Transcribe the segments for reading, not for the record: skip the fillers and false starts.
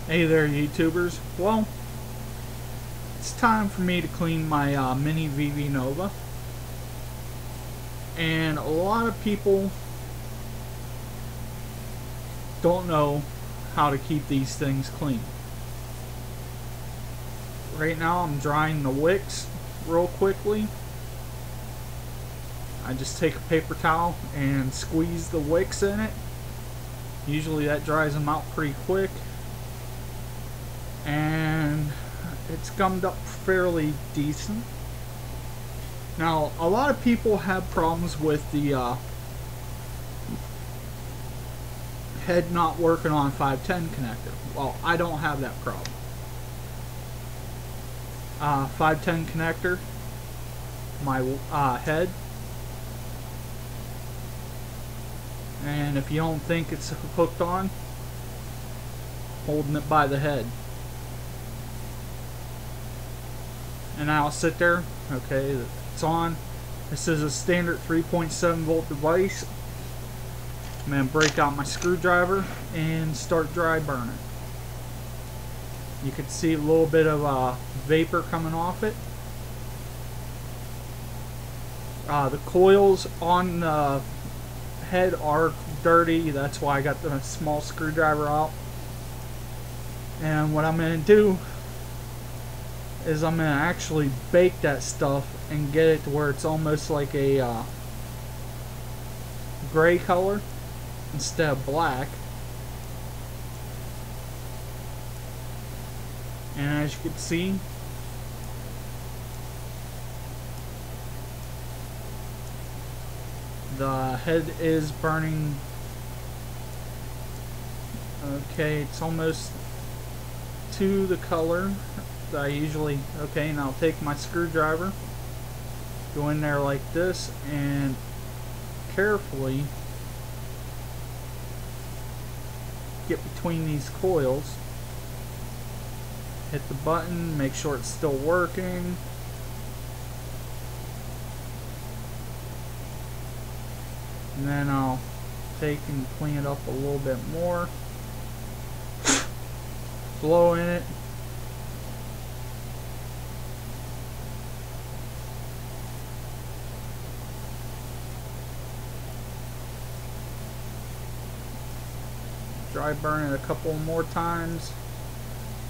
Hey there, YouTubers. Well, it's time for me to clean my mini vivi Nova. And a lot of people don't know how to keep these things clean. Right now I'm drying the wicks real quickly. I just take a paper towel and squeeze the wicks in it. Usually that dries them out pretty quick. And it's gummed up fairly decent. Now, a lot of people have problems with the head not working on 510 connector. Well, I don't have that problem. 510 connector, my head. And if you don't think it's hooked on, holding it by the head. And I'll sit there, okay, it's on. This is a standard 3.7 volt device. I'm going to break out my screwdriver and start dry burning. You can see a little bit of vapor coming off it. The coils on the head are dirty, that's why I got the small screwdriver out. And what I'm going to do is I'm going to actually bake that stuff and get it to where it's almost like a gray color instead of black. And as you can see, the head is burning. Okay, it's almost to the color that I usually. Okay, and I'll take my screwdriver, go in there like this, and carefully get between these coils. Hit the button, make sure it's still working. And then I'll take and clean it up a little bit more. Blow in it. Dry burn it a couple more times.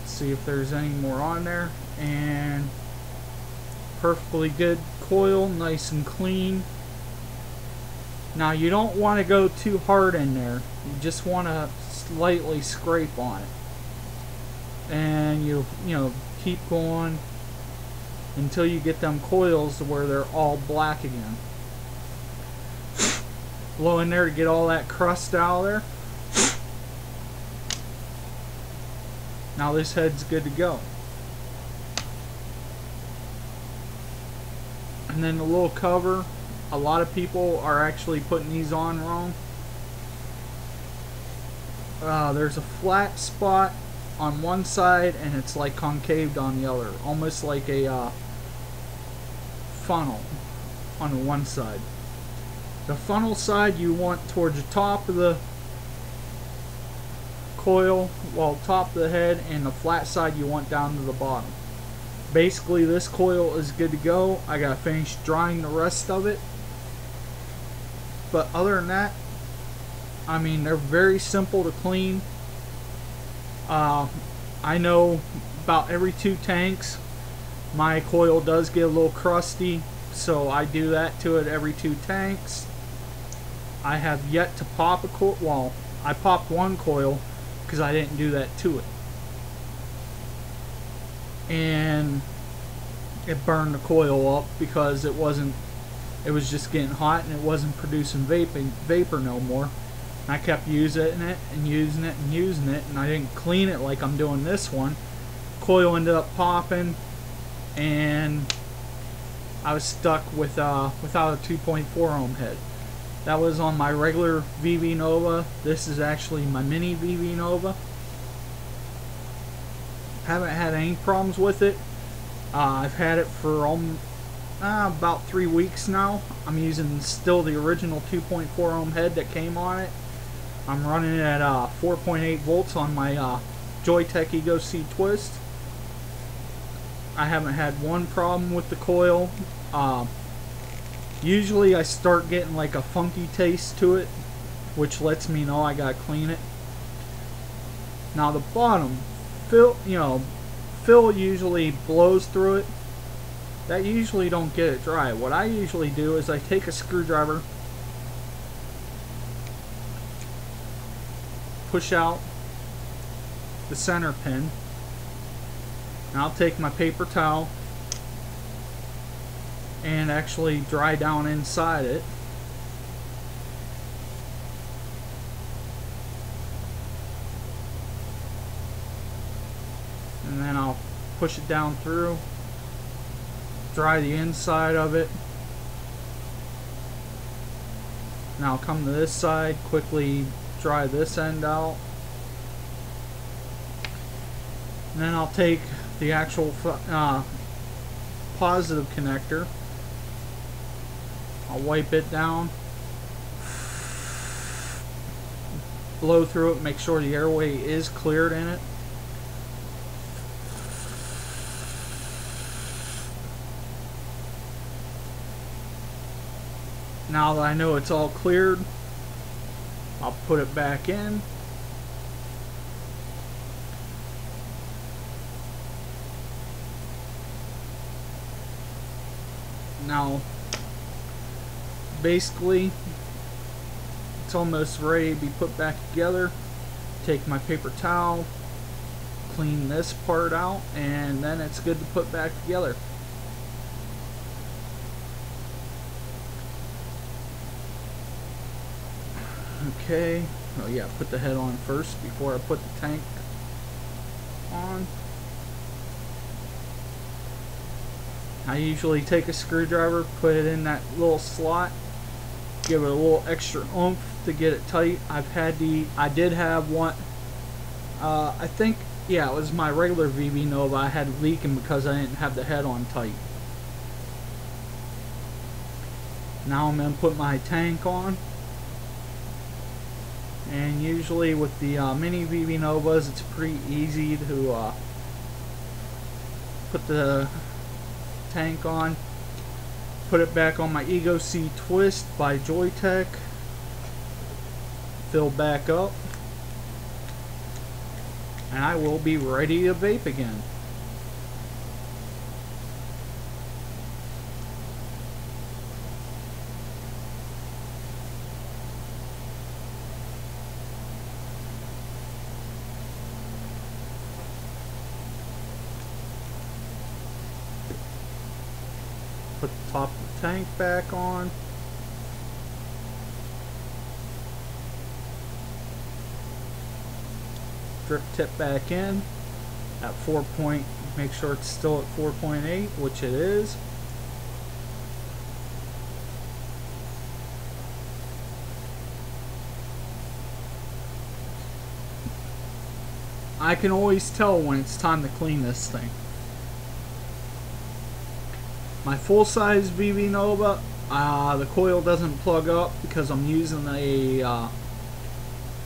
See if there's any more on there. And perfectly good coil, nice and clean. Now you don't want to go too hard in there. You just want to slightly scrape on it. And you know, keep going until you get them coils to where they're all black again. Blow in there to get all that crust out of there. Now this head's good to go. And then the little cover, a lot of people are actually putting these on wrong. There's a flat spot on one side and it's like concaved on the other, almost like a funnel on the one side. The funnel side you want towards the top of the coil, well, top of the head, and the flat side you want down to the bottom. Basically this coil is good to go. I gotta finish drying the rest of it, but other than that, I mean, they're very simple to clean. I know about every 2 tanks my coil does get a little crusty, so I do that to it every 2 tanks. I have yet to pop a coil. Well, I popped one coil because I didn't do that to it, and it burned the coil up because it was just getting hot and it wasn't producing vapor no more. And I kept using it and using it and using it, and I didn't clean it like I'm doing this one. Coil ended up popping, and I was stuck with without a 2.4 ohm head. That was on my regular vivi Nova. This is actually my mini vivi Nova. Haven't had any problems with it. I've had it for about 3 weeks now. I'm using still the original 2.4 ohm head that came on it. I'm running it at 4.8 volts on my Joytech Ego C twist. I haven't had one problem with the coil. Usually I start getting like a funky taste to it, which lets me know I gotta clean it. Now the bottom, Phil usually blows through it. That usually don't get it dry. What I usually do is I take a screwdriver, push out the center pin, and I'll take my paper towel and actually dry down inside it. And then I'll push it down through, dry the inside of it. Now I'll come to this side, quickly dry this end out. And then I'll take the actual positive connector. I'll wipe it down, blow through it, make sure the airway is cleared in it. Now that I know it's all cleared, I'll put it back in. Now, basically, it's almost ready to be put back together. Take my paper towel, clean this part out, and then it's good to put back together. Okay, oh yeah, put the head on first before I put the tank on. I usually take a screwdriver, put it in that little slot, give it a little extra oomph to get it tight. I did have one, I think, yeah, it was my regular vivi Nova. I had leaking because I didn't have the head on tight. Now I'm going to put my tank on. And usually with the mini vivi Novas, it's pretty easy to put the tank on, put it back on my Ego C twist by Joytech, fill back up, and I will be ready to vape again. Put the top of the tank back on. Drip tip back in at 4 point. Make sure it's still at 4.8, which it is. I can always tell when it's time to clean this thing. My full-size vivi Nova, the coil doesn't plug up because I'm using a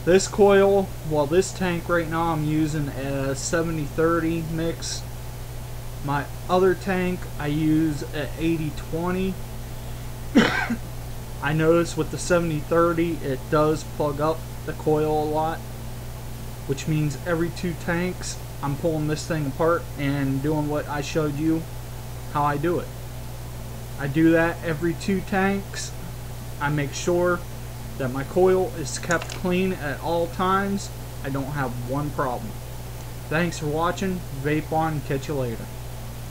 this coil. Well, this tank right now I'm using a 70-30 mix. My other tank I use a 80-20. I notice with the 70-30 it does plug up the coil a lot, which means every 2 tanks I'm pulling this thing apart and doing what I showed you how I do it. I do that every 2 tanks. I make sure that my coil is kept clean at all times. I don't have one problem. Thanks for watching. Vape on. Catch you later.